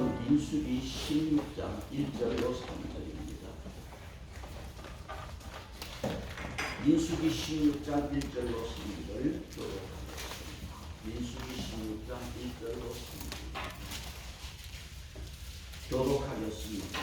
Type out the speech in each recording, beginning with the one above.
말씀은 민수기 16장 1절로 3절입니다. 민수기 16장 1절로 3절 민수기 16장 1절로 3절 교독하겠습니다.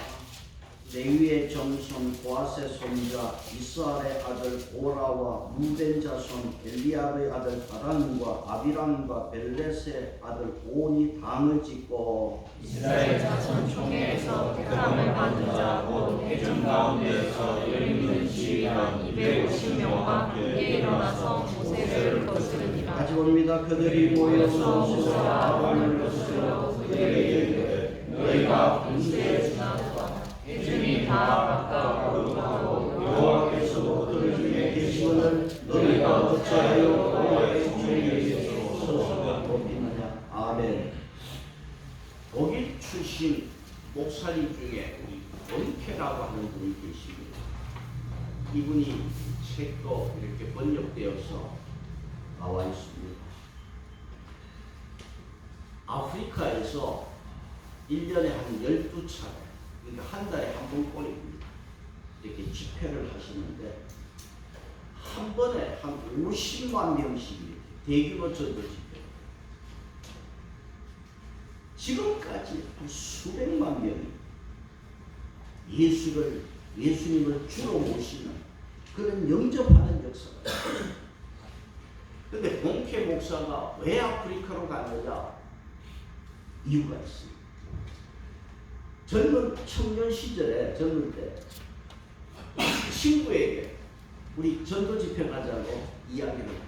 레위의 정손 보아스의 손자 이스라엘의 아들 오라와 루벤 자손 엘리압의 아들 바란과 아비람과 벨렛의 아들 온이 당을 짓고 이스라엘 자손 총회에서 택함을 받은 자 곧 회중 가운데에서 열있는 지휘관 250명과 함께 일어나서 모세를 거스르니라. 같이 봅니다. 그들이 모여서 모세와 아론을 거스르러 그들에게 이르되 너희가 분수에 지나서 회중이 다 가까워 하고 여호와께서 그들 중에 계시거늘 너희가 어찌하여 여호와의 총회에 있어서 믿느냐. 아멘. 독일 출신 목사님 중에 우리 원케라고 하는 분이 계십니다. 이분이 책도 이렇게 번역되어서 나와 있습니다. 아프리카에서 1년에 한 12차례, 그러니까 한 달에 한 번꼴입니다. 이렇게 집회를 하시는데 한 번에 한 50만 명씩 대규모 전도 집회. 지금까지 한 수백만 명이 예수님을 주로 모시는 그런 영접하는 역사가 있습니다. 그런데 본케 목사가 왜 아프리카로 갔느냐? 이유가 있습니다. 젊은 청년 시절에 젊을 때 친구에게 우리 전도 집회 가자고 이야기를 합니다.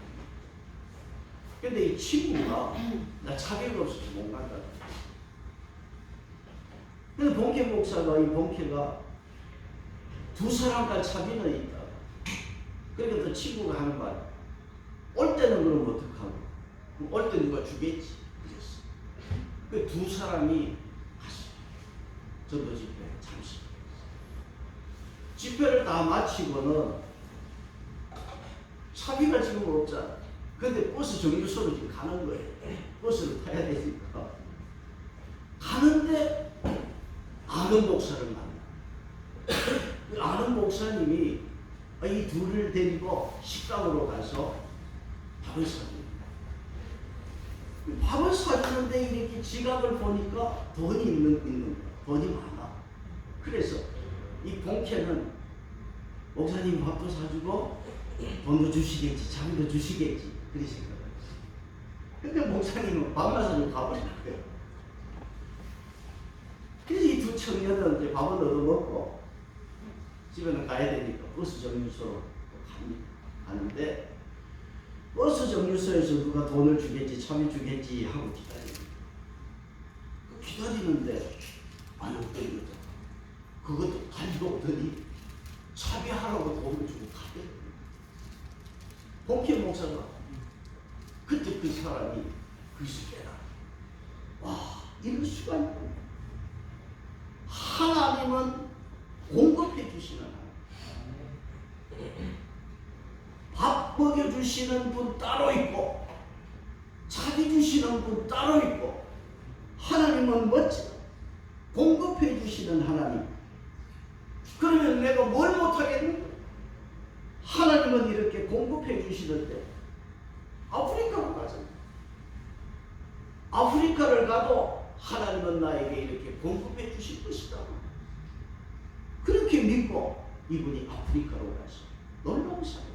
근데 이 친구가 나 자격이 없어서 못 간다. 근데 본케 목사가 이 본케가 두 사람과 차비는 있다. 그러니까 또 친구가 하는 말, 올 때는 그럼 어떡하고? 올 때 누가 주겠지? 그랬어. 그 두 사람이 갔어요. 전도 집회 잠시. 집회를 다 마치고는 차비가 지금 없잖아. 근데 버스 정류소로 지금 가는 거예요. 버스를 타야 되니까. 가는데 아는 목사를 만나. 아는 목사님이 이 둘을 데리고 식당으로 가서 밥을 사줍니다. 밥을 사주는데 이렇게 지갑을 보니까 돈이 있는 거야. 돈이 많아. 그래서 이 본캐는 목사님 밥도 사주고 돈도 주시겠지, 자비도 주시겠지, 그리 생각했어요. 근데 목사님은 밥만 사주고 가버린 거예요. 그래서 이 두 청년은 이제 밥을 얻어먹고 집에는 가야 되니까 버스 정류소로 갑니다. 가는데 버스 정류소에서 누가 돈을 주겠지, 차비 주겠지 하고 기다립니다. 기다리는데 안 없더니 그것도 달려오더니 차비하라고 돈을 주고 가더니 본캐 목사가 그때 그 사람이 그것을 깨달아. 와, 이럴 수가 있구나. 하나님은 공급해 주시는 하나님. 밥 먹여주시는 분 따로 있고 차비 주시는 분 따로 있고 하나님은 멋지다. 공급해 주시는 하나님. 그러면 내가 뭘 못하겠는가? 하나님은 이렇게 공급해 주시는데 아프리카로 가잖아. 아프리카를 가도 하나님은 나에게 이렇게 공급해 주실 것이다. 그렇게 믿고 이분이 아프리카로 가서 놀라운 사람.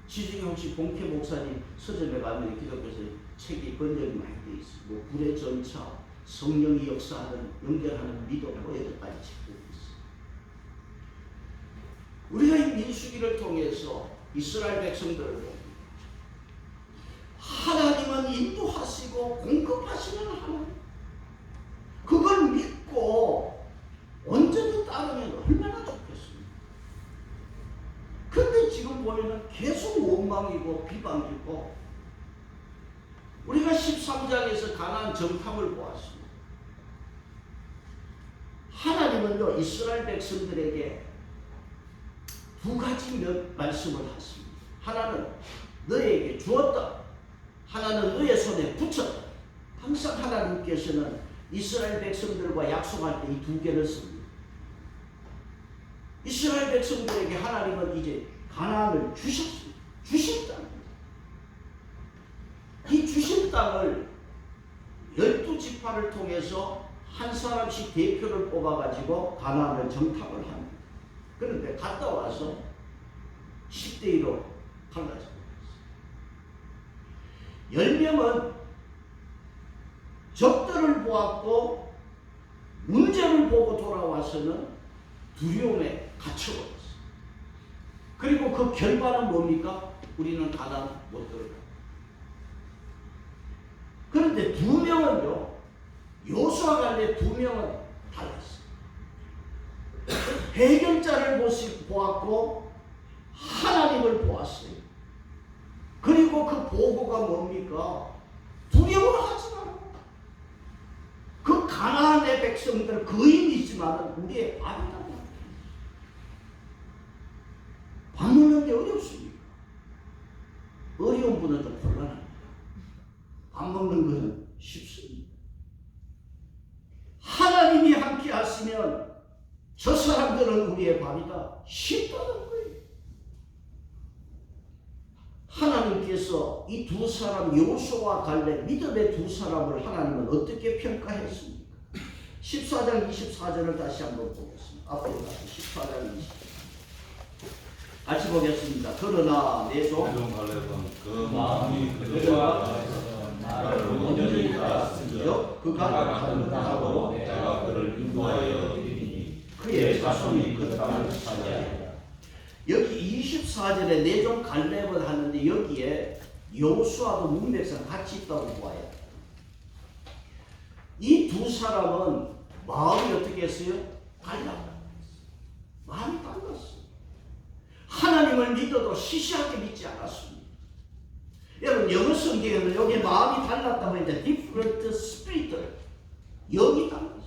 시중에 혹시 본캐 목사님 서점에 가면 기독교에서 책이 번역이 많이 되어 있어요. 뭐 불의 전차, 성령이 역사하는 연결하는 믿음, 뭐 여러 가지 책들이 있어요. 우리가 이 민수기를 통해서 이스라엘 백성들을 봅니다. 하나님은 인도하시고 공급하시는 하나님. 그걸 믿고 온전히 따르면 얼마나 좋겠습니까? 근데 지금 보면은 계속 원망이고 비방이고 우리가 13장에서 가나안 정탐을 보았습니다. 하나님은요 이스라엘 백성들에게 두 가지 말씀을 하십니다. 하나는 너에게 주었다. 하나는 너의 손에 붙였다. 항상 하나님께서는 이스라엘 백성들과 약속할 때 이 두 개를 씁니다. 이스라엘 백성들에게 하나님은 이제 가나안을 주셨습니다. 주신 땅. 이 주신 땅을 12지파를 통해서 한 사람씩 대표를 뽑아가지고 가나안을 정탐을 합니다. 그런데 갔다 와서 10대 1로 갈라져 버렸어요. 10명은 적들을 보았고 문제를 보고 돌아와서는 두려움에 갇혀버렸어요. 그리고 그 결과는 뭡니까? 우리는 가나안 못 들어가. 그런데 2명은요, 요수아 갈렙 2명은 달랐어요. 해결자를 보았고 하나님을 보았어요. 그리고 그 보고가 뭡니까? 두려워하지 마라. 그 가나안의 백성들 거인이지만 우리의 아비다. 밥 먹는 게 어렵습니까? 어려운 분은 좀 곤란합니다. 밥 먹는 것은 쉽습니다. 하나님이 함께 하시면 저 사람들은 우리의 밥이다. 쉽다는 거예요. 하나님께서 이 두 사람 요수아와 갈렙 믿음의 두 사람을 하나님은 어떻게 평가했습니까? 14장 24절을 다시 한번 보겠습니다. 앞으로 가서 14장 24절 같이 보겠습니다. 그러나 내 종 갈렙은 그 마음이 그들과 나를 온전히 따랐으며 그가 하고 내가 그를 인도하여 이르니 그의 자손이 그 땅을 차지하리라. 여기 24절에 내 종 갈렙은 하는데 여기에 여호수아도 문맥상 같이 있다고 보아요. 이 두 사람은 마음이 어떻게 했어요? 달랐다. 마음이 달랐어요. 하나님을 믿어도 시시하게 믿지 않았습니다. 여러분 영어 성경에는 여기 마음이 달랐다고 했는데 different spirit, 영이 달랐어요.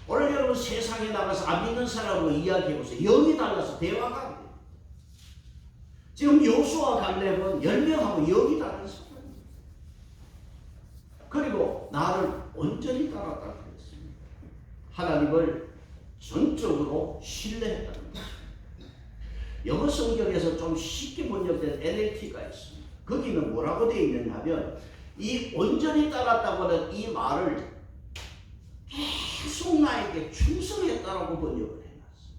오늘 여러분 세상에 나가서 안 믿는 사람으로 이야기해보세요. 영이 달라서 대화가 안 돼요. 지금 요수아 갈렙은 10명하고 영이 다른 사람입니다. 그리고 나를 온전히 따랐다고 했습니다. 하나님을 전적으로 신뢰했다는 것입니다. 영어 성경에서 좀 쉽게 번역된 NLT가 있습니다. 거기는 뭐라고 되어 있느냐면 이 온전히 따랐다고는 이 말을 계속 나에게 충성했다라고 번역을 해놨어요.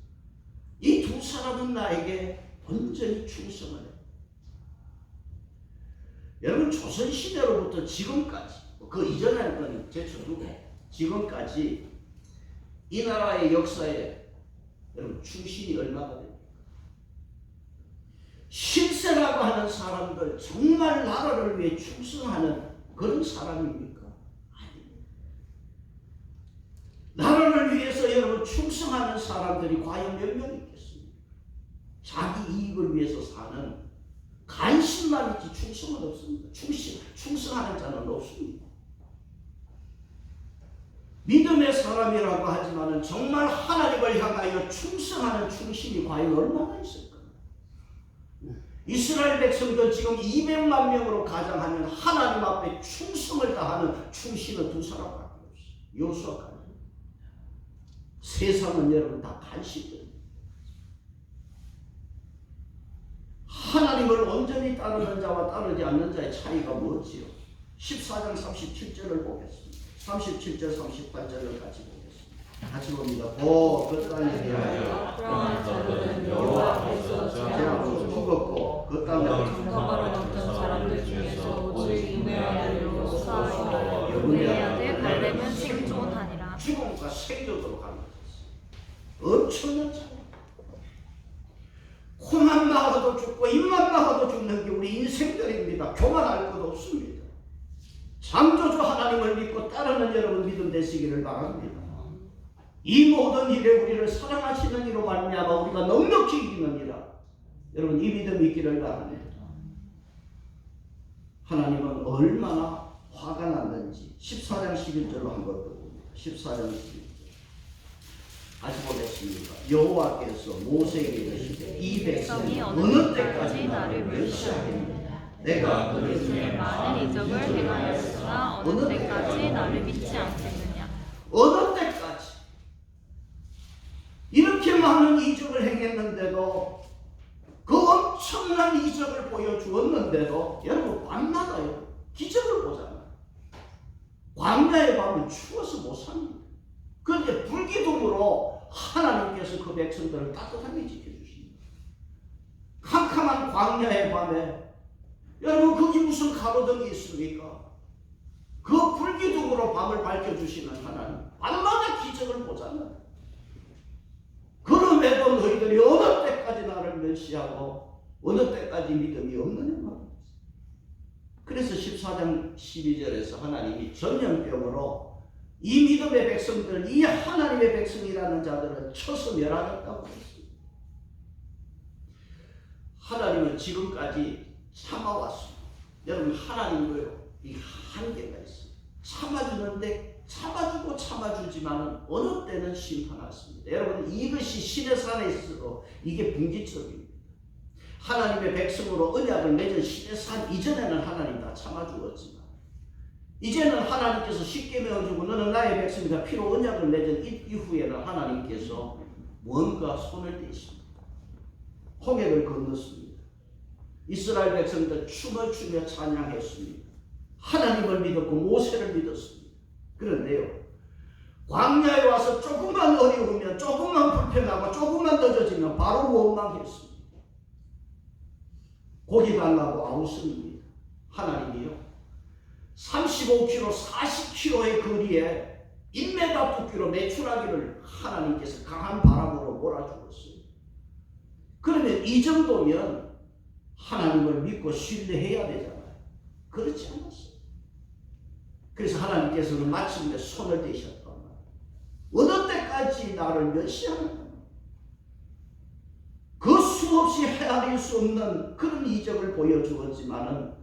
이 두 사람은 나에게 온전히 충성을 해요. 여러분 조선시대로부터 지금까지 그 이전에는 제쳐두고 지금까지 이 나라의 역사에 여러분 충신이 얼마가 됩니까? 실세라고 하는 사람들 정말 나라를 위해 충성하는 그런 사람입니까? 아닙니다. 나라를 위해서 여러분 충성하는 사람들이 과연 몇 명 있겠습니까? 자기 이익을 위해서 사는 관심만 있지 충성은 없습니다. 충성하는 자는 없습니다. 믿음의 사람이라고 하지만 정말 하나님을 향하여 충성하는 충신이 과연 얼마나 있을까? 이스라엘 백성들 지금 200만 명으로 가장하면 하나님 앞에 충성을 다하는 충신은 두 사람밖에 없어요. 요수아 갈렙. 세상은 여러분 다 간식들입니다. 하나님을 온전히 따르는 자와 따르지 않는 자의 차이가 뭐지요? 14장 37절을 보겠습니다. 37절 38절을 같이 보겠습니다. 같이 봅니다. 그 땅에 대하여 그러한 자들은 여호와 앞에서 죄악으로 죽었고 그 땅에 정탐하러 갔던 사람들 중에서 오직 인의 아들 요수아와 인의 아들 갈렙은 생존하니라. 죽음과 생존으로 가는 것이었어요. 엄청난 차이. 코만 막아도 죽고 입만 막아도 죽는 게 우리 인생들입니다. 교만할 것 없습니다. 창조주 하나님을 믿고 따르는 여러분 믿음 되시기를 바랍니다. 이 모든 일에 우리를 사랑하시는 이로 말미암아 우리가 넉넉히 이기느니라. 여러분 이 믿음이 있기를 바랍니다. 하나님은 얼마나 화가 났는지 14장 11절로 한번 더 봅니다. 14장 11절 다시 보겠습니다. 여호와께서 모세에게 이르시되 이 백성이 어느 때까지 나를 멸시하겠느냐. 내가 그를 내 많은 이적을 행하였으나 어느 때까지 나를 믿지 않겠느냐. 어느 때까지 이렇게 많은 이적을 행했는데도 그 엄청난 이적을 보여주었는데도 여러분 밤마다요 기적을 보잖아요. 광야에 가면 추워서 못 삽니다. 그런데 불기둥으로 하나님께서 그 백성들을 따뜻하게 지켜주십니다. 캄캄한 광야의 밤에 여러분 거기 무슨 가로등이 있습니까? 그 불기둥으로 밤을 밝혀주시는 하나님 밤마다 기적을 보잖아요. 그럼에도 너희들이 어느 때까지 나를 멸시하고 어느 때까지 믿음이 없느냐 말입니다. 그래서 14장 12절에서 하나님이 전염병으로 이 믿음의 백성들, 이 하나님의 백성이라는 자들을 쳐서 멸하겠다고 했습니다. 하나님은 지금까지 참아왔습니다. 여러분 하나님도요 이 한계가 있어요. 참아주는데 참아주지만 어느 때는 심판하십니다. 여러분 이것이 신의 산에 있어도 이게 분기점입니다. 하나님의 백성으로 언약을 맺은 신의 산 이전에는 하나님 다 참아주었지만 이제는 하나님께서 쉽게 메어주고 너는 나의 백성이다 피로 언약을 맺은 이후에는 하나님께서 뭔가 손을 대십니다. 홍해를 건넜습니다. 이스라엘 백성들 춤을 추며 찬양했습니다. 하나님을 믿었고 모세를 믿었습니다. 그런데요 광야에 와서 조금만 어려우면 조금만 불편하고 조금만 늦어지면 바로 원망했습니다. 고기 달라고 아우성입니다. 하나님이요 35km 40km의 거리에 1m 두께로 매출하기를 하나님께서 강한 바람으로 몰아주었어요. 그러면 이 정도면 하나님을 믿고 신뢰해야 되잖아요. 그렇지 않았어요. 그래서 하나님께서는 마침내 손을 대셨단 말이에요. 어느 때까지 나를 멸시하느냐. 그 수없이 헤아릴 수 없는 그런 이적을 보여주었지만은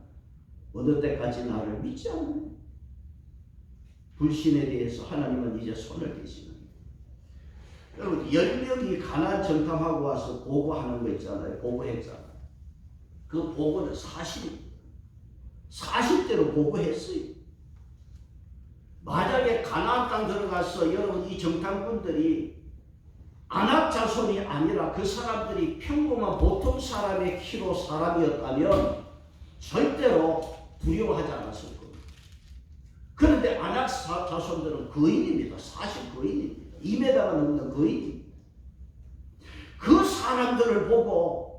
어느 때까지 나를 믿지 않느냐. 불신에 대해서 하나님은 이제 손을 대시는 거예요. 여러분 10명이 가나안 정탐하고 와서 보고하는 거 있잖아요. 보고했잖아요. 그 보고는 사실입니다. 사실대로 보고했어요. 만약에 가나안 땅 들어가서 여러분 이 정탐꾼들이 아낙 자손이 아니라 그 사람들이 평범한 보통 사람의 키로 사람이었다면 절대로 두려워하지 않았을 겁니다. 그런데 아낙 자손들은 거인입니다. 사실 거인입니다. 2m가 넘는 거인입니다. 그 사람들을 보고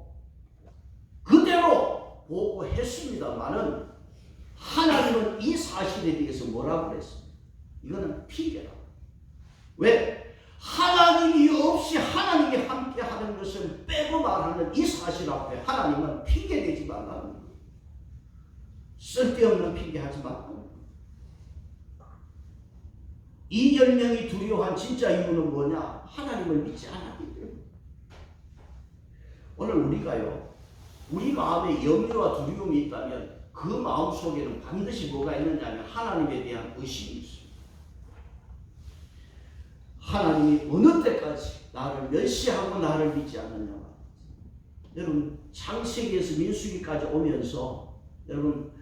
그대로 보고했습니다마는 하나님은 이 사실에 대해서 뭐라고 그랬습니까? 이거는 핑계다. 왜? 하나님이 없이 하나님이 함께 하는 것을 빼고 말하는 이 사실 앞에 하나님은 핑계대지 말라는 거예요. 쓸데없는 핑계하지 말라는 거예요. 이 10명이 두려워한 진짜 이유는 뭐냐? 하나님을 믿지 않았기 때문에. 오늘 우리가요 우리 마음에 염려와 두려움이 있다면 그 마음 속에는 반드시 뭐가 있느냐면 하나님에 대한 의심이 있습니다. 하나님이 어느 때까지 나를 멸시하고 나를 믿지 않느냐. 여러분 창세기에서 민수기까지 오면서 여러분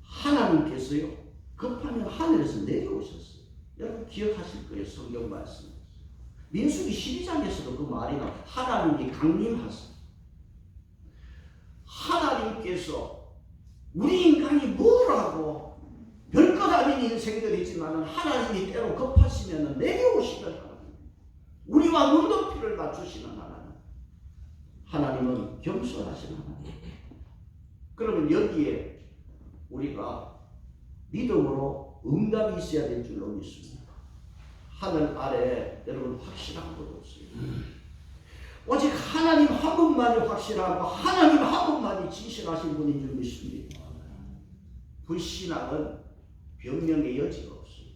하나님께서요 급하면 하늘에서 내려오셨어요. 여러분 기억하실 거예요. 성경 말씀 민수기 12장에서도 그 말이 나와요. 하나님이 강림하세요. 하나님께서 우리 인간이 뭐라고 별것 아닌 인생들이지만 하나님이 때로 급하시면 내려오시는 하나님, 우리와 눈높이를 맞추시는 하나님, 하나님은 겸손하신 하나님. 그러면 여기에 우리가 믿음으로 응답이 있어야 될 줄로 믿습니다. 하늘 아래 여러분 확실한 것 없어요. 오직 하나님 한 분만이 확실하고 하나님 한 분만이 진실하신 분인 줄 믿습니다. 불신앙은 변명의 여지가 없어요.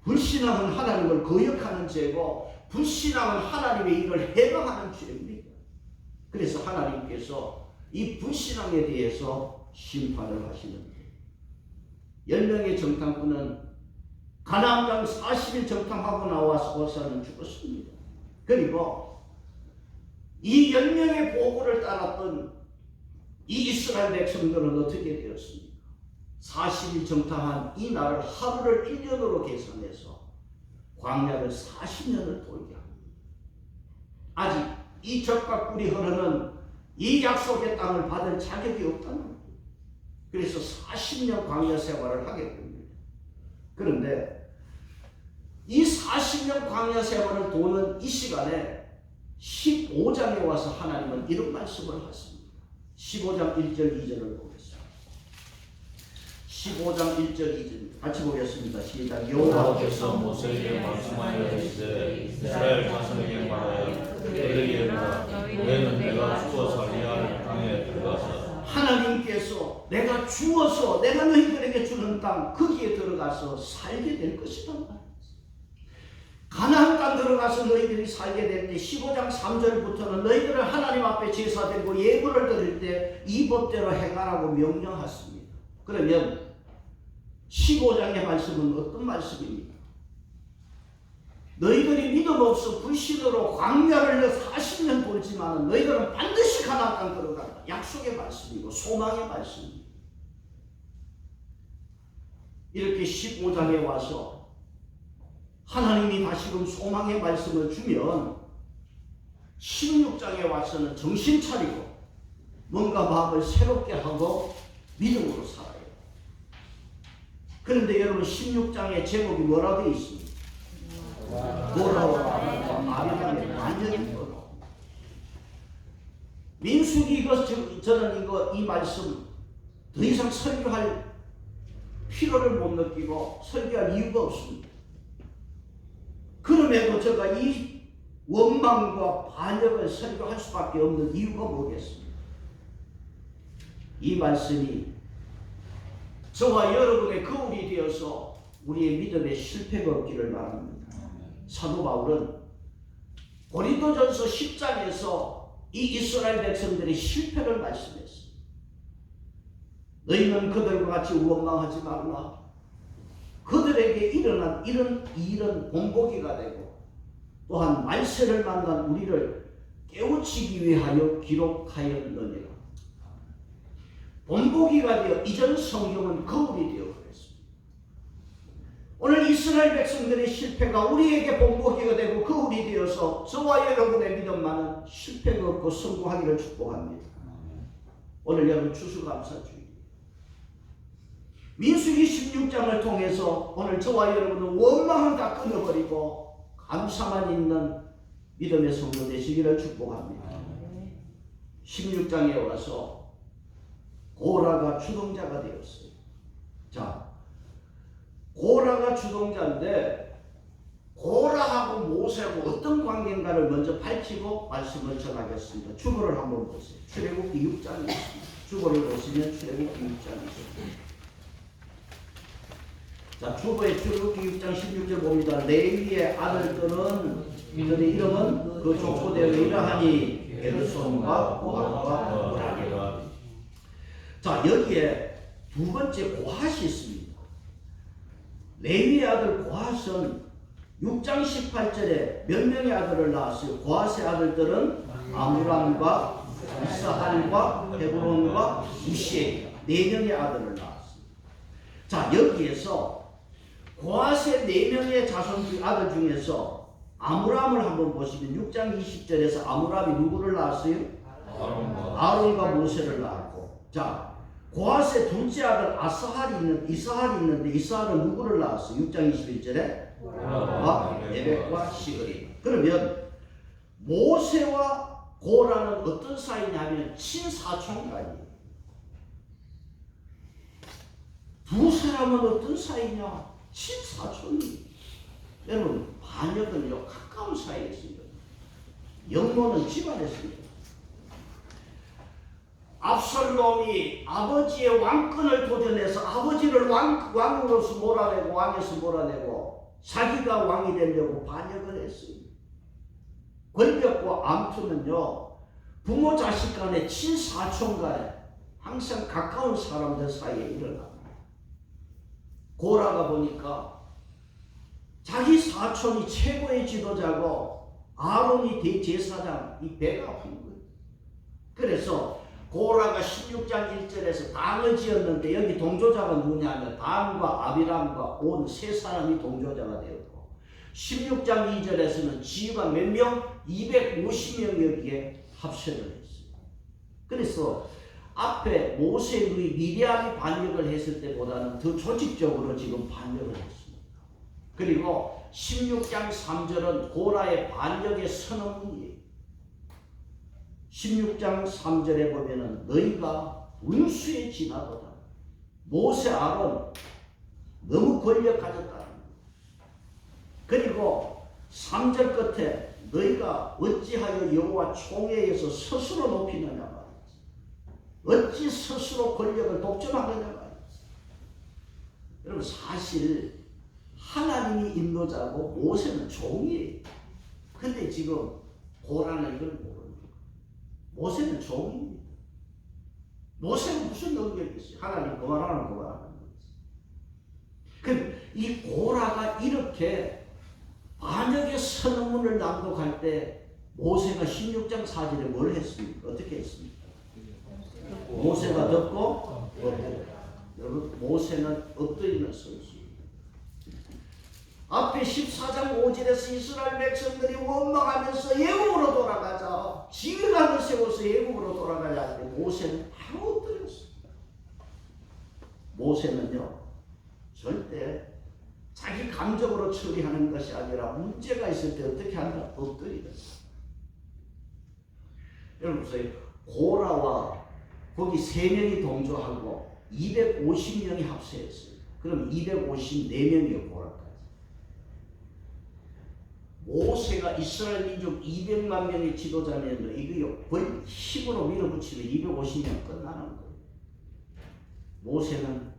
불신앙은 하나님을 거역하는 죄고 불신앙은 하나님의 일을 해방하는 죄입니다. 그래서 하나님께서 이 불신앙에 대해서 심판을 하시는 거예요. 10명의 정탐꾼은 가나안 땅 40일 정탐하고 나와서는 죽었습니다. 그리고 이 10명의 보고를 따랐던 이 이스라엘 백성들은 어떻게 되었습니까? 40일 정탐한 이 날을 하루를 1년으로 계산해서 광야를 40년을 돌게 합니다. 아직 이 젖과 꿀이 흐르는 이 약속의 땅을 받을 자격이 없다는 거예요. 그래서 40년 광야 생활을 하게 됩니다. 그런데 이 40년 광야 생활을 도는 이 시간에 15장에 와서 하나님은 이런 말씀을 하십니다. 15장 1절 2절을 보겠습니다. 15장 1절 2절 같이 보겠습니다. 시작. 여호와께서 모세에게 말씀하여 이르시되 이스라엘 자손에게 말하여 그들에게 이르라 너희는 내가 주어 살게 할 땅에 들어가서 하나님께서 내가 주어서 내가 너희들에게 주는 땅 거기에 들어가서 살게 될 것이다. 가나안 땅 들어가서 너희들이 살게 될 때 15장 3절부터는 너희들은 하나님 앞에 제사드리고 예물을 드릴 때 이 법대로 행하라고 명령하십니다. 그러면 15장의 말씀은 어떤 말씀입니까? 너희들이 믿음 없어 불신으로 광야를 40년 돌지만 너희들은 반드시 가나안 땅 들어간다. 약속의 말씀이고 소망의 말씀입니다. 이렇게 15장에 와서 하나님이 다시금 소망의 말씀을 주면 16장에 와서는 정신 차리고 뭔가 마음을 새롭게 하고 믿음으로 살아요. 그런데 여러분 16장의 제목이 뭐라 되어 있습니까? 돌아오라 아비감의 완전히 돌아옵니다. 민수기 이거 저는 이 말씀 더 이상 설교할 필요를 못 느끼고 설교할 이유가 없습니다. 그럼에도 제가 이 원망과 반역을 설교할 수밖에 없는 이유가 뭐겠습니까? 이 말씀이 저와 여러분의 거울이 되어서 우리의 믿음에 실패가 없기를 바랍니다. 사도 바울은 고린도전서 10장에서 이 이스라엘 백성들의 실패를 말씀했습니다. 너희는 그들과 같이 원망하지 말라. 그들에게 일어난 이런 일은 본보기가 되고 또한 말세를 만난 우리를 깨우치기 위하여 기록하였느니라. 본보기가 되어 이전 성경은 거울이 되어 그랬습니다. 오늘 이스라엘 백성들의 실패가 우리에게 본보기가 되고 거울이 되어서 저와 여러분의 믿음만은 실패가 없고 성공하기를 축복합니다. 오늘 여러분 추수감사주의 민수기 16장을 통해서 오늘 저와 여러분은 원망을 다 끊어버리고 감사만 있는 믿음의 성도 되시기를 축복합니다. 16장에 와서 고라가 주동자가 되었어요. 자, 고라가 주동자인데 고라하고 모세하고 어떤 관계인가를 먼저 밝히고 말씀을 전하겠습니다. 주보를 한번 보세요. 출애굽기 6장이 있습니다. 주보를 보시면 출애굽기 6장이 있습니다. 자, 주보의 출애굽기 6장 16절 봅니다. 레위의 아들들은 그들의 이름은 그 족보대로 이러하니 게르손과 고핫과 므라리. 자, 여기에 두 번째 고핫이 있습니다. 레위의 아들 고핫은 6장 18절에 몇 명의 아들을 낳았어요? 고핫의 아들들은 아므람과 이스할과 헤브론과 우시엘 4명의 아들을 낳았습니다. 자, 여기에서 고핫의 4명의 자손 아들 중에서 아므람을 한번 보시면 6장 20절에서 아므람이 누구를 낳았어요? 아론과 모세를 낳았고, 자, 고핫의 둘째 아들 이스할이 있는데 이스할은 누구를 낳았어요? 6장 21절에 에벡과 시그리. 그러면 모세와 고라는 어떤 사이냐면 친사촌가예요. 두 사람은 어떤 사이냐? 친사촌이에요. 여러분, 반역은요 가까운 사이에 있습니다. 영모는 집안에 있습니다. 압살롬이 아버지의 왕권을 도전해서 아버지를 왕으로서 몰아내고 왕에서 몰아내고 자기가 왕이 되려고 반역을 했습니다. 권력과 암투는요 부모 자식 간에 친사촌 간에 항상 가까운 사람들 사이에 일어납니다. 고라가 보니까 자기 사촌이 최고의 지도자고 아론이 대제사장, 이 배가 아픈 거예요. 그래서 고라가 16장 1절에서 당을 지었는데 여기 동조자가 누구냐면 단과 아비람과 온 세 사람이 동조자가 되었고 16장 2절에서는 지휘가 몇 명? 250명 여기에 합세를 했어요. 그래서 앞에 모세 누이 미리암이 반역을 했을 때보다는 더 조직적으로 지금 반역을 했습니다. 그리고 16장 3절은 고라의 반역의 선언문이에요. 16장 3절에 보면은 너희가 운수에 지나도다. 모세 아론 너무 권력 가졌다. 그리고 3절 끝에 너희가 어찌하여 여호와 총회에서 스스로 높이느냐 말이지. 어찌 스스로 권력을 독점하느냐 말이지. 여러분 사실 하나님이 인도자고 모세는 종이에요. 근데 지금 고라는 이걸 모릅니다. 모세는 종입니다. 모세는 무슨 능력이 있어요? 하나님 그만하는 거지. 이 고라가 이렇게 반역의 선언문을 낭독할 때 모세가 16장 4절에 뭘 했습니까? 어떻게 했습니까? 모세가 듣고 여러분 모세는 엎드리는 선수입니다. 앞에 14장 5절에서 이스라엘 백성들이 원망하면서 애굽으로 돌아가자. 지휘관을 세워서 애굽으로 돌아가자 할 때 모세는 바로 엎드렸어요. 모세는요 절대 자기 감정으로 처리하는 것이 아니라 문제가 있을 때 어떻게 한다? 엎드리다. 여러분 보세요. 고라와 거기 3명이 동조하고 250명이 합세했어요. 그럼 254명이요 고라까지. 모세가 이스라엘 민족 200만 명의 지도자면 이거 거의 힘으로 밀어붙이면 250명 끝나는 거예요. 모세는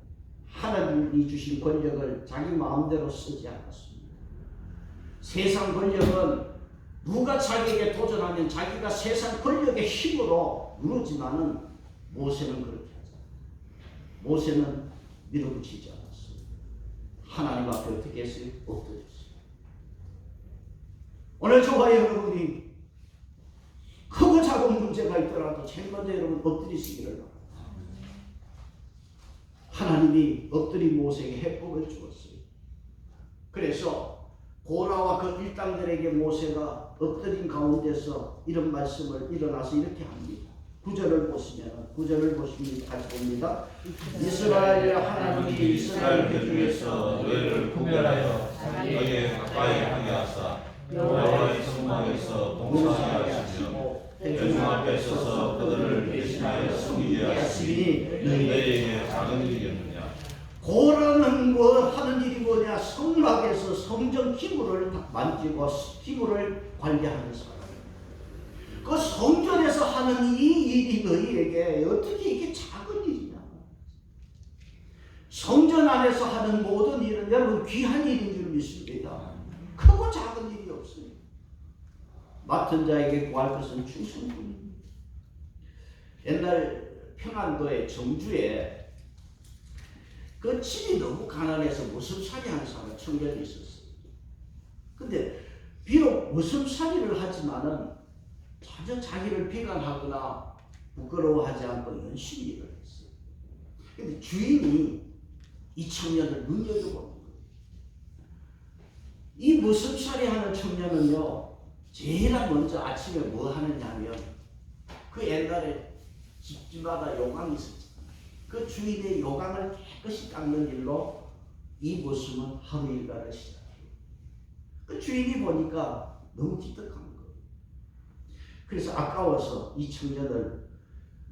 하나님이 주신 권력을 자기 마음대로 쓰지 않았습니다. 세상 권력은 누가 자기에게 도전하면 자기가 세상 권력의 힘으로 누르지만은 모세는 그렇게 하지 않아요. 모세는 밀어붙이지 않았어요. 하나님 앞에 어떻게 했어요? 엎드렸어요. 오늘 저와 여러분이 크고 작은 문제가 있더라도 제일 먼저 여러분 엎드리시기를 바랍니다. 하나님이 엎드린 모세에게 해법을 주었어요. 그래서 고라와 그 일당들에게 모세가 엎드린 가운데서 이런 말씀을 일어나서 이렇게 합니다. 9절을 보시면 9절을 보십니다. 같이 봅니다. 이스라엘의 하나님이 이스라엘 중에서 너희를 구별하여 너희에 가까이 하게 하사 여호와의 성막에서 동사하게 하시며 대중 앞에 서서 그들을 대신하여 섬기게 하시니 너희에게 작은 일이었느냐. 고라는 뭐 하는 일이 뭐냐? 성막에서 성전 기물을 만지고 기물을 관리하는 사람. 그 성전에서 하는 이 일이 너희에게 어떻게 이게 작은 일이냐? 성전 안에서 하는 모든 일은 여러분 귀한 일인 줄 믿습니다. 크고 작은 일이 없어요. 맡은 자에게 구할 것은 충성뿐입니다. 옛날 평안도의 정주에 그 집이 너무 가난해서 무슴살이 하는 사람 청년이 있었어요. 근데 비록 무슴살이를 하지만은 전혀 자기를 비관하거나 부끄러워하지 않고 열심히 일을 했어요. 근데 주인이 이 청년을 눈여겨보는 거예요. 이 무슴살이 하는 청년은요, 제일 먼저 아침에 뭐 하느냐 하면 그 옛날에 집집마다 요강이 있었잖아요. 그 주인의 요강을 깨끗이 닦는 일로 이 모습은 하루 일과를 시작해요. 그 주인이 보니까 너무 기특한 거예요. 그래서 아까워서 이 청년을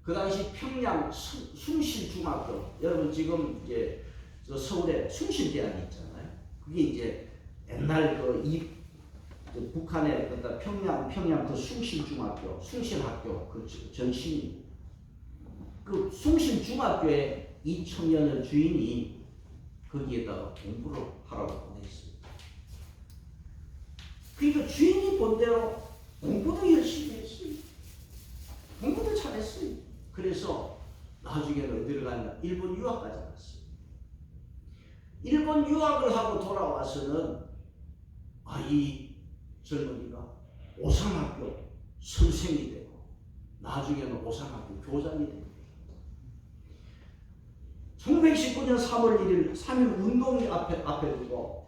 그 당시 평양 숭실중학교, 여러분 지금 이제 서울에 숭실대학이 있잖아요. 그게 이제 옛날 그 북한의 평양 그 숭실중학교, 숭실학교 그 전신이 그 숭실중학교에 이 청년을 주인이 거기에다가 공부를 하라고 보냈어요. 그러니까 주인이 본 대로 공부도 열심히 했어요. 공부도 잘했어요. 그래서 나중에는 어디를 갔나? 일본 유학까지 갔어요. 일본 유학을 하고 돌아와서는 이 젊은이가 오산학교 선생이 되고 나중에는 오사학교 교장이 됩니다. 1919년 3월 1일 3.1 운동이 앞에 두고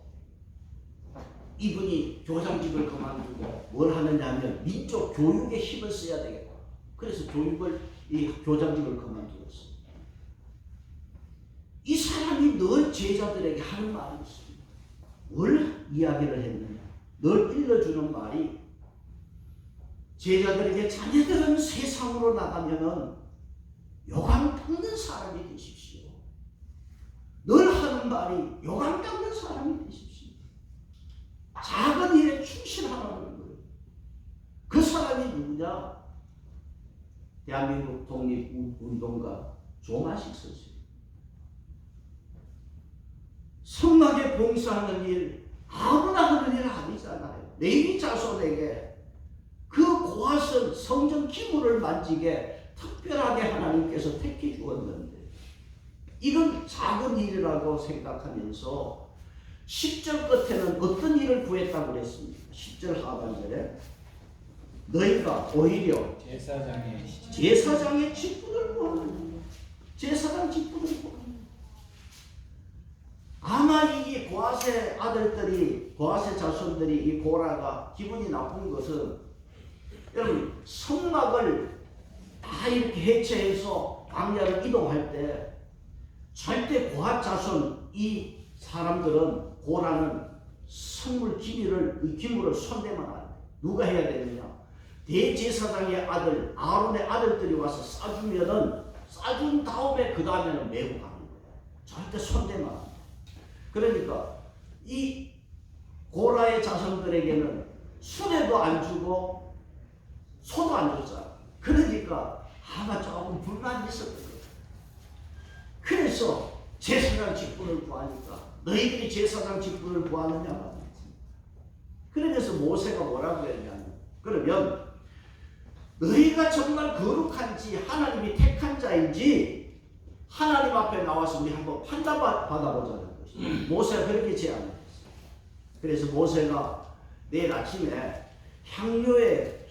이분이 교장직을 그만두고 뭘 하느냐 하면 민족 교육에 힘을 써야 되겠다. 그래서 이 교장직을 그만두었습니다. 이 사람이 늘 제자들에게 하는 말이 있습니다. 뭘 이야기를 했느냐. 늘 일러주는 말이 제자들에게 자녀들은 세상으로 나가면은 요강 닦는 사람이 되십시오. 늘 하는 말이 요강 닦는 사람이 되십시오. 작은 일에 충실하라는 거예요. 그 사람이 누구냐? 대한민국 독립운동가 조마식 선생. 성막에 봉사하는 일 아무나 하는 일 아니잖아요. 레위 자손에게 그 고아선 성전 기물을 만지게 특별하게 하나님께서 택해 주었는데 이건 작은 일이라고 생각하면서 10절 끝에는 어떤 일을 구했다고 그랬습니까? 10절 하반절에 너희가 오히려 제사장의 직분을 구하는 제사장 직분을 구하는 아마 이 고아세 아들들이 고아세 자손들이 이 고라가 기분이 나쁜 것은 여러분 성막을 다 이렇게 해체해서 광야를 이동할 때 절대 고아 자손 이 사람들은 고라는 성물 기물을 손대면 안 돼. 누가 해야 되느냐? 대제사장의 아들 아론의 아들들이 와서 싸주면은 싸준 다음에 그 다음에는 메고 가는 거야. 절대 손대면 안 돼. 그러니까 이 고라의 자손들에게는 순회도 안 주고 소도 안 줬잖아. 그러니까 아마 조금 불만이 있었던 거야. 그래서 제사장 직분을 구하니까 너희들이 제사장 직분을 구하느냐 말이지. 그러면서 모세가 뭐라고 했냐면 그러면 너희가 정말 거룩한지 하나님이 택한 자인지 하나님 앞에 나와서 우리 한번 판단받아보자는 것이 모세가 그렇게 제안을 했어요. 그래서 모세가 내일 아침에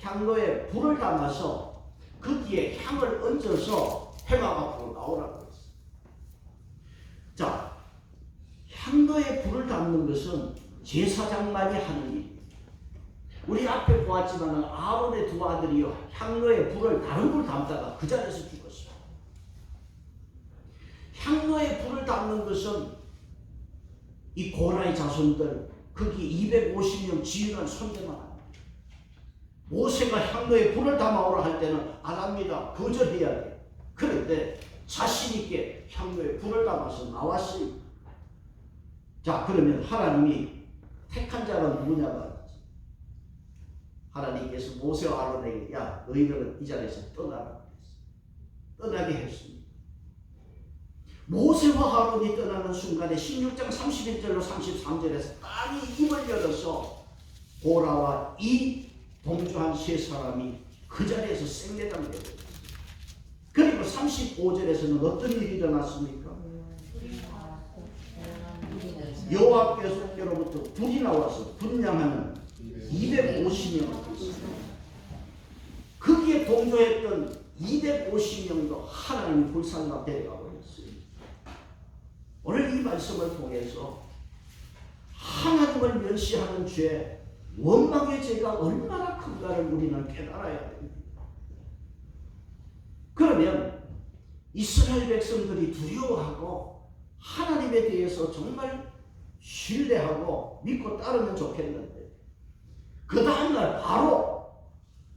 향로에 불을 담아서 거기에 향을 얹어서 해막 앞으로 나오라고 했어요. 자, 향로에 불을 담는 것은 제사장만이 하는 일이에요. 우리 앞에 보았지만 아론의 두 아들이요 향로에 불을 다른 불 담다가 그 자리에서 죽었어요. 향로에 불을 담는 것은 이 고라의 자손들 거기 250명 지휘관 손대만 합니다. 모세가 향로에 불을 담아오라 할 때는 안 합니다. 거절해야 돼요. 그런데 자신 있게 향로에 불을 담아서 나왔습니다. 자, 그러면 하나님이 택한 자가 누구냐 말이지. 하나님께서 모세와 아론에게 야 너희들은 이 자리에서 떠나라 떠나게 했습니다. 모세와 아론이 떠나는 순간에 16장 31절로 33절에서 땅이 입을 열어서 고라와 이 동조한 세 사람이 그 자리에서 생매장되고 그리고 35절에서는 어떤 일이 일어났습니까? 여호와께로부터 불이 나와서 분향하는 250명 거기에 동조했던 250명도 하나님의 불쌍과 데려가고 있어요. 오늘 이 말씀을 통해서 하나님을 멸시하는 죄 원망의 죄가 얼마나 큰가를 우리는 깨달아야 됩니다. 그러면 이스라엘 백성들이 두려워하고 하나님에 대해서 정말 신뢰하고 믿고 따르면 좋겠는데 그 다음날 바로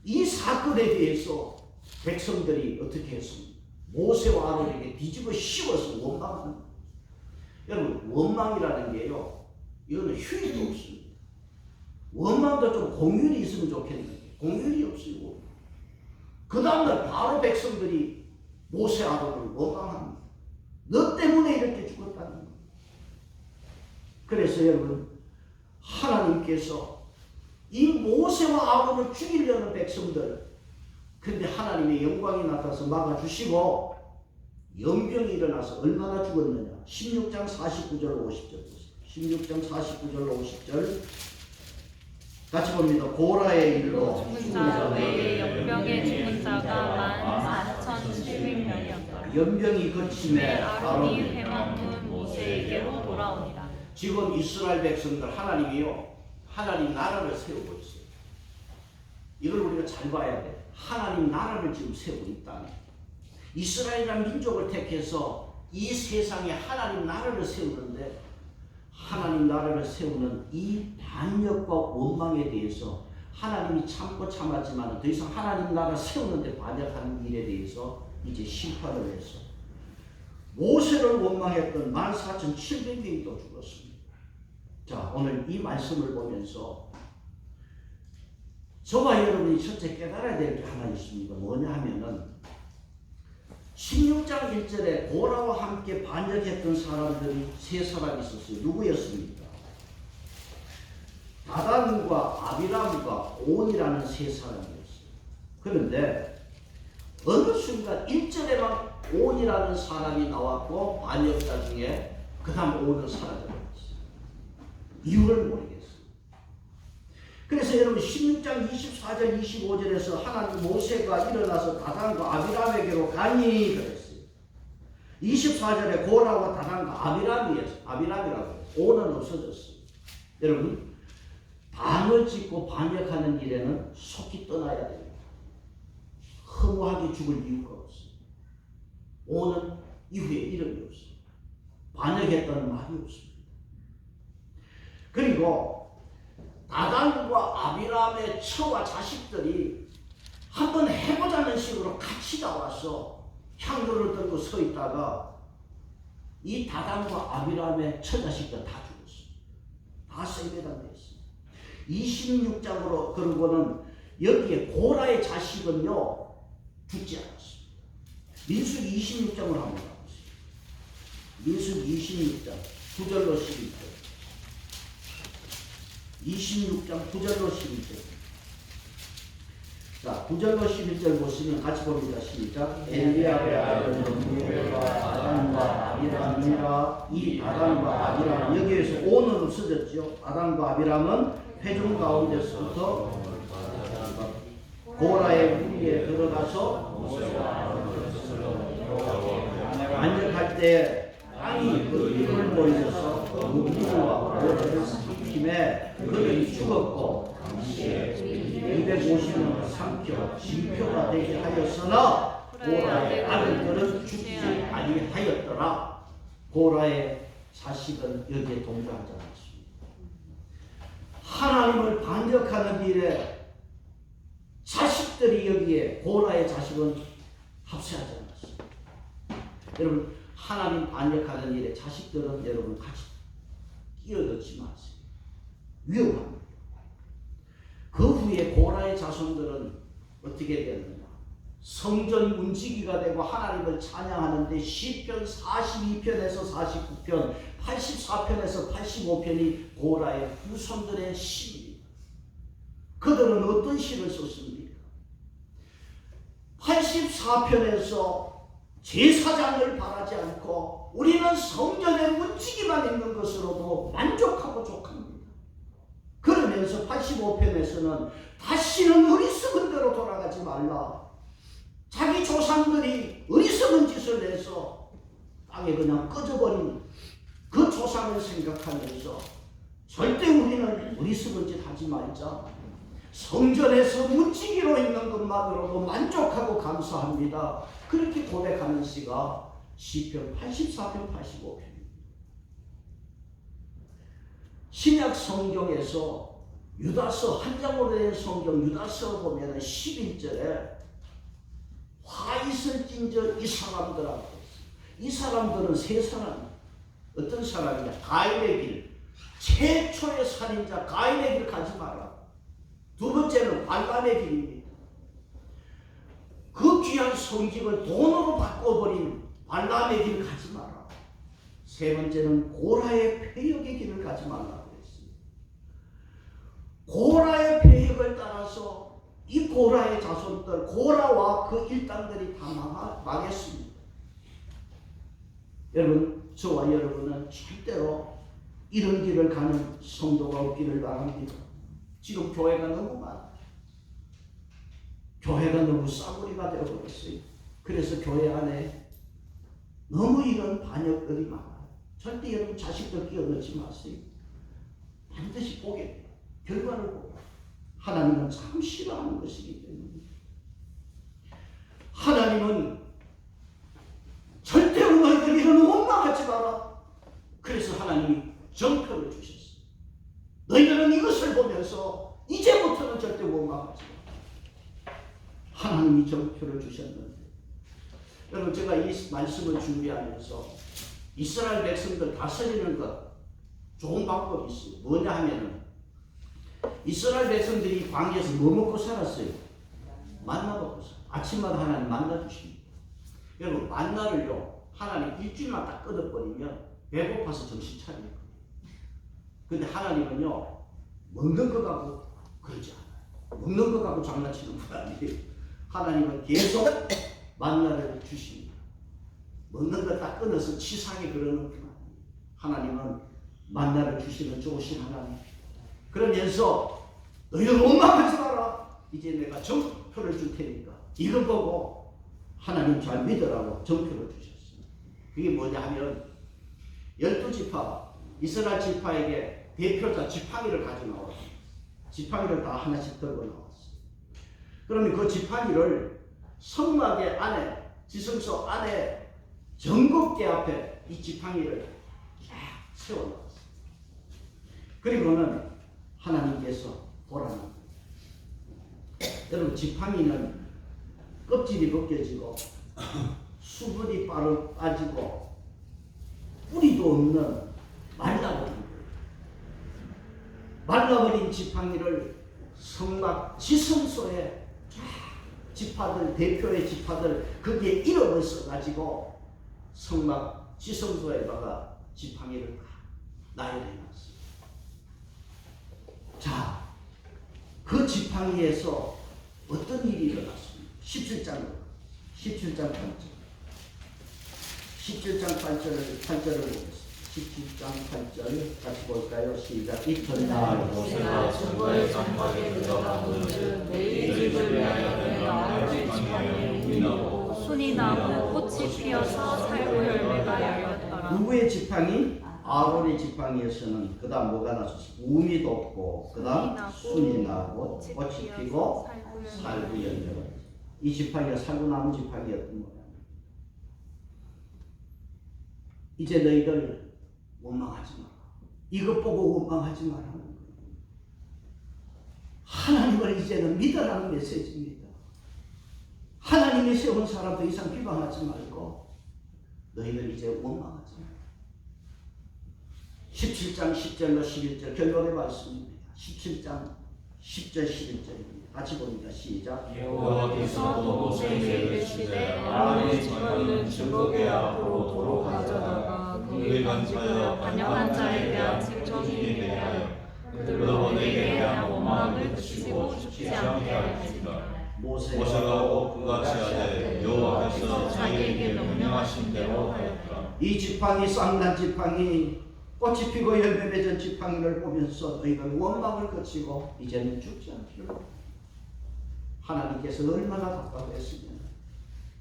이 사건에 대해서 백성들이 어떻게 했습니까? 모세와 아론에게 뒤집어 씌워서 원망하는 거예요. 여러분 원망이라는 게요 이거는 휴일도 없습니다. 원망도 좀 공율이 있으면 좋겠는데 공율이 없어요. 그 다음날 바로 백성들이 모세 아론을 원망합니다. 너 때문에 이렇게 죽었다는 거예요. 그래서 여러분 하나님께서 이 모세와 아론을 죽이려는 백성들 근데 하나님의 영광이 나타나서 막아주시고 연병이 일어나서 얼마나 죽었느냐 16장 49절 50절 16장 49절 50절 같이 봅니다. 고라의 일로 죽은 자 외에 연병의 죽은 자가 14,700명이었더라. 연병이 거침에 아론이 회망문 모세에게로 돌아오니라. 지금 이스라엘 백성들 하나님이요, 하나님 나라를 세우고 있어요. 이걸 우리가 잘 봐야 돼. 하나님 나라를 지금 세우고 있다. 이스라엘이라는 민족을 택해서 이 세상에 하나님 나라를 세우는데, 하나님 나라를 세우는 이 반역과 원망에 대해서 하나님이 참고 참았지만 더 이상 하나님 나라 세우는데 반역하는 일에 대해서 이제 심판을 해서 모세를 원망했던 14,700명이 또 죽었습니다. 자, 오늘 이 말씀을 보면서 저와 여러분이 첫째 깨달아야 될 게 하나 있습니다. 뭐냐 하면은 16장 1절에 고라와 함께 반역했던 사람들이 세 사람이 있었어요. 누구였습니까? 다단과 아비람과 온이라는 세 사람이었어요. 그런데 어느 순간 1절에만 온이라는 사람이 나왔고 반역자 중에 그 다음 온은 사라져버렸어요. 이유를 모르겠어요. 그래서 여러분 16장 24절 25절에서 하나님 모세가 일어나서 다단과 아비람에게로 가니 그랬어요. 24절에 고라와 다단과 아비람이라고 했어요. 온은 없어졌어요. 여러분 방을 짓고 반역하는 일에는 속히 떠나야 됩니다. 허무하게 죽을 이유가 없어요. 온은 이후에 이름이 없어요. 반역했다는 말이 없습니다. 그리고 다단과 아비람의 처와 자식들이 한번 해보자는 식으로 같이 나와서 향로를 들고 서 있다가 이 다단과 아비람의 처자식들 다 죽었어요. 다 세배당됐어요. 26장으로 그러고는 여기에 고라의 자식은요 죽지 않았습니다. 민수기 26장으로 한번 가보세요. 민수기 26장 9절로 11절. 26장 9절로 11절. 자, 9절로 11절 보시면 같이 봅니다. 시작. 엘리압의 아들은 무벨과 다단과 아비람이라. 이 다단과 아비람, 여기에서 온은 없어졌죠. 다단과 아비람은 회중 가운데서부터 고라의 무리에 들어가서 반역할 때 땅이 그 이름을 보이셔서 무리와 모세를 삼킴에 그들이 죽었고 250명을 삼켜 징표가 되게 하였으나 고라의 아들들은 죽지 아니하였더라. 고라의 자식은 여기에 동조하지 않았습니다. 하나님을 반역하는 일에 자식들이 여기에 고라의 자식은 합세하지 않았습니다. 여러분 하나님 반역하는 일에 자식들은 여러분 같이 끼어들지 마세요. 위험합니다. 그 후에 고라의 자손들은 어떻게 되느냐? 성전 문지기가 되고 하나님을 찬양하는데 시편 42편에서 49편, 84편에서 85편이 고라의 후손들의 시입니다. 그들은 어떤 시를 썼습니까? 84편에서 제사장을 바라지 않고 우리는 성전에 문지기만 있는 것으로도 만족하고 족합니다. 그러면서 85편에서는 다시는 어리석은 대로 돌아가지 말라. 자기 조상들이 어리석은 짓을 해서 땅에 그냥 꺼져버린 그 조상을 생각하면서 절대 우리는 어리석은 짓 하지 말자. 성전에서 문지기로 있는 것만으로도 만족하고 감사합니다. 그렇게 고백하는 시가 시편 84편 85편입니다. 신약 성경에서 유다서 한 장으로 된 성경 유다서 보면 11절에 화 있을 찐저 이 사람들하고 이 사람들은 세 사람. 어떤 사람이냐? 가인의 길, 최초의 살인자 가인의 길 가지 마라. 두 번째는 발람의 길입니다. 그 귀한 성직을 돈으로 바꿔버린 발람의 길 가지 마라. 세 번째는 고라의 폐역의 길을 가지 말라고 했습니다. 고라의 폐역을 따라서 이 고라의 자손들, 고라와 그 일당들이 다 망했습니다. 여러분, 저와 여러분은 절대로 이런 길을 가는 성도가 없기를 바랍니다. 지금 교회가 너무 많아. 교회가 너무 싸구리가 되어버렸어요. 그래서 교회 안에 너무 이런 반역들이 많아요. 절대 여러분 자식들 끼어넣지 마세요. 반드시 보게 돼요. 결과를 보고. 하나님은 참 싫어하는 것이기 때문에. 하나님은 절대로 너희들 이런 원망하지 마라. 그래서 하나님이 정표를 주셨어요. 너희들은 이것을 보면서 이제부터는 절대 원망하지 마라. 하나님이 정표를 주셨는데, 여러분 제가 이 말씀을 준비하면서 이스라엘 백성들 다스리는 것 좋은 방법이 있어요. 뭐냐 하면은 이스라엘 백성들이 광야에서 뭐 먹고 살았어요? 만나 먹고 살았어요. 아침마다 하나님 만나 주십니다. 여러분 만나를요 하나님 일주일만 딱 끊어버리면 배고파서 정신 차릴 거예요. 근데 하나님은요 먹는 거 갖고 그러지 않아요. 먹는 거 갖고 장난치는 분 아니에요. 하나님은 계속 만나를 주십니다. 먹는 거 딱 끊어서 치사하게 그러는 분 아니에요. 하나님은 만나를 주시는 좋으신 하나님. 그러면서 너희들 원망하지 마라. 이제 내가 정표를 줄 테니까 이거 보고 하나님 잘 믿으라고 정표를 주셨어요. 그게 뭐냐 하면 12지파 이스라엘 지파에게 대표자 지팡이를 가지고 나왔어요. 지팡이를 다 하나씩 들고 나왔어요. 그러면 그 지팡이를 성막의 안에 지성소 안에 정곡대 앞에 이 지팡이를 쫙 세워놨어요. 그리고는 하나님께서 보라는 거예요. 여러분 지팡이는 껍질이 벗겨지고 수분이 빠지고 뿌리도 없는 말라버린 거예요. 말라버린 지팡이를 성막 지성소에 지파들 대표의 지파들 거기에 이름을 써가지고 성막 지성소에다가 지팡이를 나열해놨어요. 자, 그 지팡이에서 어떤 일이 일어났습니까? 17장 8절 17장 8절을 보겠습니다. 17장 8절 같이 볼까요? 시작. 이튿날 모세가 증거의 장막에 들어가 본즉 내 집을 위하여 내가 지팡이에 우미나무 순이 나무 꽃이 피어서 살구 열매가 열렸더라. 누구의 지팡이? 아론의 지팡이에서는 그 다음 뭐가 났었어요? 우미 돋고 그 다음 순이 나고 꽃이 피고 살구 열매가. 이 지팡이가 살구나무 지팡이였던 거야. 이제 너희들 원망하지 마라. 이것 보고 원망하지 말라는 거예요. 하나님을 이제는 믿으라는 메시지입니다. 하나님이 세운 사람 더 이상 비방하지 말고 너희들 이제 원망하지 마라. 17장 10절로 11절 결론의 말씀입니다. 17장 10절 11절입니다. 같이 봅니다. 시작. 여호와께서 또 모세에게 이르시되 아론의 지팡이는 증거궤 앞으로 도로 가져다가 그의 간직하여 반역한 자에 대한 책정에 대하여 그들로 내게 대한 원망을 그치고 죽지 않게 하시니라. 모세가 꼭 그같이 하되 여호와께서 자기에게 명령하신 대로 하였더라. 이 지팡이 쌍난 지팡이 꽃이 피고 열매 맺은 지팡이를 보면서 너희들 원망을 거치고 이제는 죽지 않기로 하나님께서 얼마나 답답했으면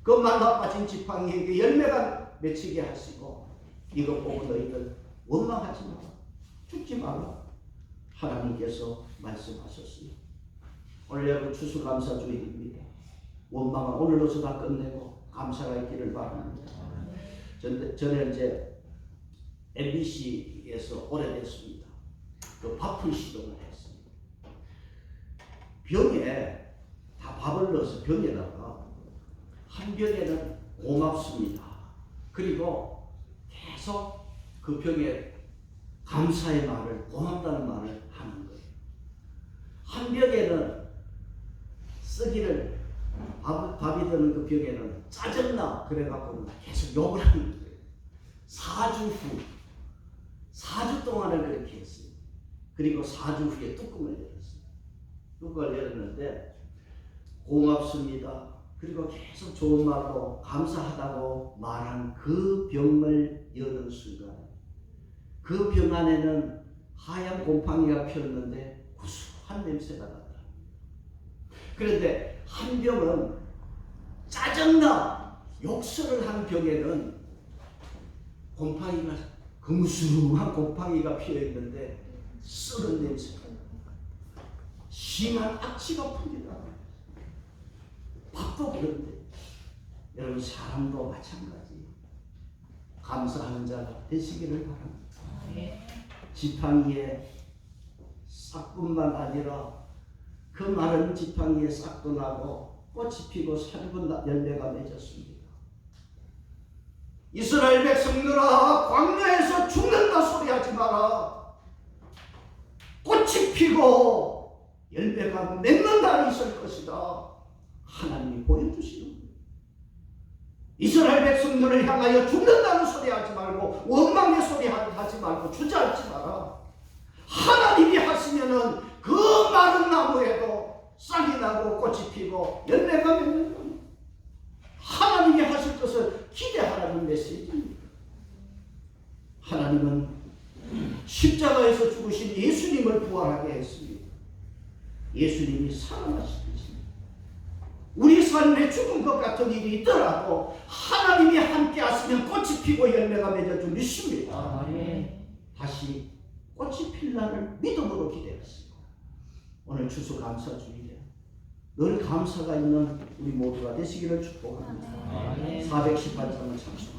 그 만나 빠진 지팡이에게 열매가 맺히게 하시고 이것 보고 너희들 원망하지 마라. 죽지 마라. 하나님께서 말씀하셨어요. 오늘 여러분 추수감사주일입니다. 원망은 오늘로서 다 끝내고 감사가 있기를 바랍니다. 저는 이제 MBC에서 오래됐습니다. 그 밥풀 시도를 했습니다. 병에 다 밥을 넣어서 병에다가 한 병에는 고맙습니다. 그리고 계속 그 병에 감사의 말을 고맙다는 말을 하는 거예요. 한 병에는 쓰기를 밥이 드는 그 병에는 짜증나 그래갖고 계속 욕을 하는 거예요. 4주 동안을 그렇게 했어요. 그리고 4주 후에 뚜껑을 열었어요. 뚜껑을 열었는데 고맙습니다. 그리고 계속 좋은 말로 감사하다고 말한 그 병을 여는 순간 그 병 안에는 하얀 곰팡이가 피었는데 구수한 묘한 냄새가 난다. 그런데 한 병은 짜증나 욕설을 한 벽에는 곰팡이가 금수름한 곰팡이가 피어 있는데 썩은 냄새가 심한 악취가 풉니다. 밥도 그런데 여러분 사람도 마찬가지. 감사하는 자가 되시기를 바랍니다. 지팡이에 싹뿐만 아니라 그 마른 지팡이에 싹도 나고 꽃이 피고 살군 열매가 맺었습니다. 이스라엘 백성들아 광야에서 죽는다 소리하지 마라. 꽃이 피고 열매가 맺는 날이 있을 것이다. 하나님이 보여주시는 거예요. 이스라엘 백성들을 향하여 죽는다는 소리하지 말고 원망의 소리 하지 말고 주저앉지 마라. 하나님이 하시면은 그 마른 나무에도 싹이 나고 꽃이 피고 열매가 맺는 겁니다. 하나님이 하실 것을 기대하라는 메시지입니다. 하나님은 십자가에서 죽으신 예수님을 부활하게 했습니다. 예수님이 살아나시듯이 우리 삶에 죽은 것 같은 일이 있더라도 하나님이 함께 하시면 꽃이 피고 열매가 맺어 줄 믿습니다. 다시 꽃이 필 날을 믿음으로 기대했습니다. 오늘 주수 감사주일에 늘 감사가 있는 우리 모두가 되시기를 축복합니다. 418장을 참석